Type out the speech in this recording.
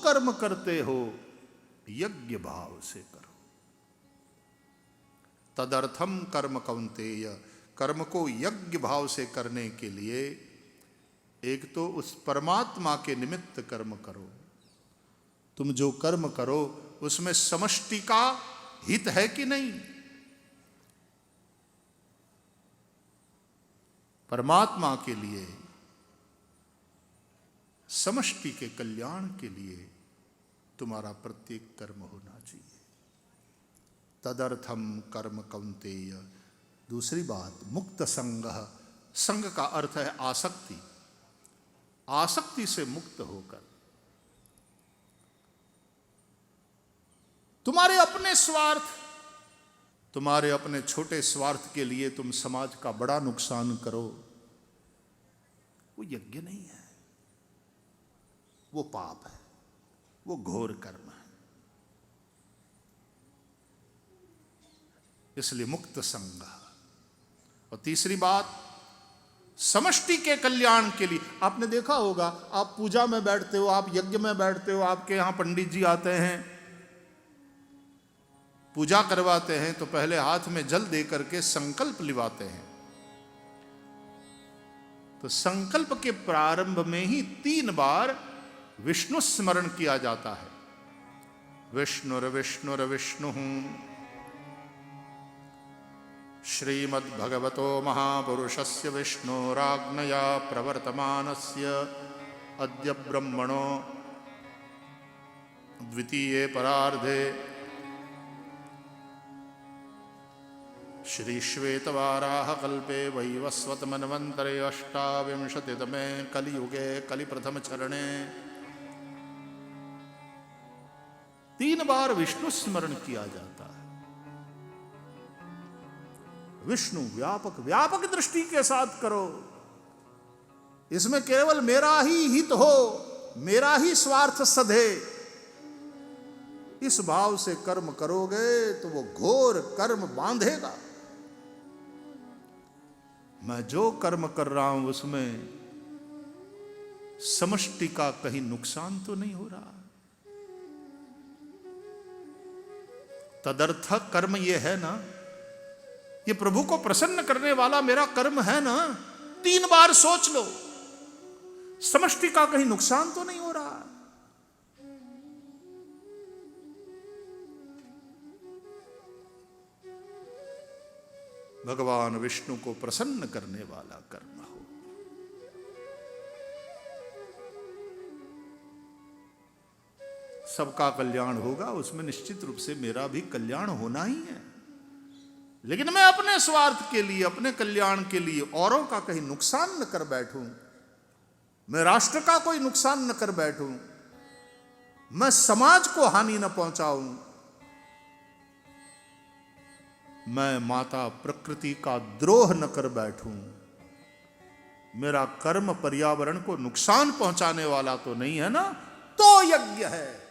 कर्म करते हो यज्ञ भाव से करो। तदर्थम कर्म कौन्तेय, कर्म को यज्ञ भाव से करने के लिए एक तो उस परमात्मा के निमित्त कर्म करो। तुम जो कर्म करो उसमें समष्टि का हित है कि नहीं? परमात्मा के लिए, समष्टि के कल्याण के लिए तुम्हारा प्रत्येक कर्म होना चाहिए। तदर्थम कर्म कौन्तेय। दूसरी बात, मुक्त संग। संग का अर्थ है आसक्ति। आसक्ति से मुक्त होकर तुम्हारे अपने स्वार्थ, तुम्हारे अपने छोटे स्वार्थ के लिए तुम समाज का बड़ा नुकसान करो, वो यज्ञ नहीं है, वो पाप है, वो घोर कर्म है। इसलिए मुक्त संग। और तीसरी बात, समष्टि के कल्याण के लिए। आपने देखा होगा, आप पूजा में बैठते हो, आप यज्ञ में बैठते हो, आपके यहां पंडित जी आते हैं, पूजा करवाते हैं, तो पहले हाथ में जल दे करके संकल्प लिवाते हैं। तो संकल्प के प्रारंभ में ही 3 बार विष्णु स्मरण किया जाता है। विष्णुर्विष्णुर्विष्णु श्रीमद्भगवतो महापुरुषस्य विष्णोराज्ञया प्रवर्तमानस्य अद्य ब्रह्मणो द्वितीये परार्धे श्री श्वेतवाराह कल्पे वैवस्वत मन्वन्तरे अष्टाविंशतितमे कलियुगे कलिप्रथम चरणे 3 बार विष्णु स्मरण किया जाता है। विष्णु व्यापक, व्यापक दृष्टि के साथ करो। इसमें केवल मेरा ही हित हो, मेरा ही स्वार्थ सधे, इस भाव से कर्म करोगे तो वो घोर कर्म बांधेगा। मैं जो कर्म कर रहा हूं उसमें समष्टि का कहीं नुकसान तो नहीं हो रहा। तदर्थ कर्म ये है ना, ये प्रभु को प्रसन्न करने वाला मेरा कर्म है ना। 3 बार सोच लो, समष्टि का कहीं नुकसान तो नहीं हो रहा। भगवान विष्णु को प्रसन्न करने वाला कर्म हो। सबका कल्याण होगा, उसमें निश्चित रूप से मेरा भी कल्याण होना ही है। लेकिन मैं अपने स्वार्थ के लिए, अपने कल्याण के लिए औरों का कहीं नुकसान न कर बैठूं, मैं राष्ट्र का कोई नुकसान न कर बैठूं, मैं समाज को हानि न पहुंचाऊं, मैं माता प्रकृति का द्रोह न कर बैठूं, मेरा कर्म पर्यावरण को नुकसान पहुंचाने वाला तो नहीं है ना, तो यज्ञ है।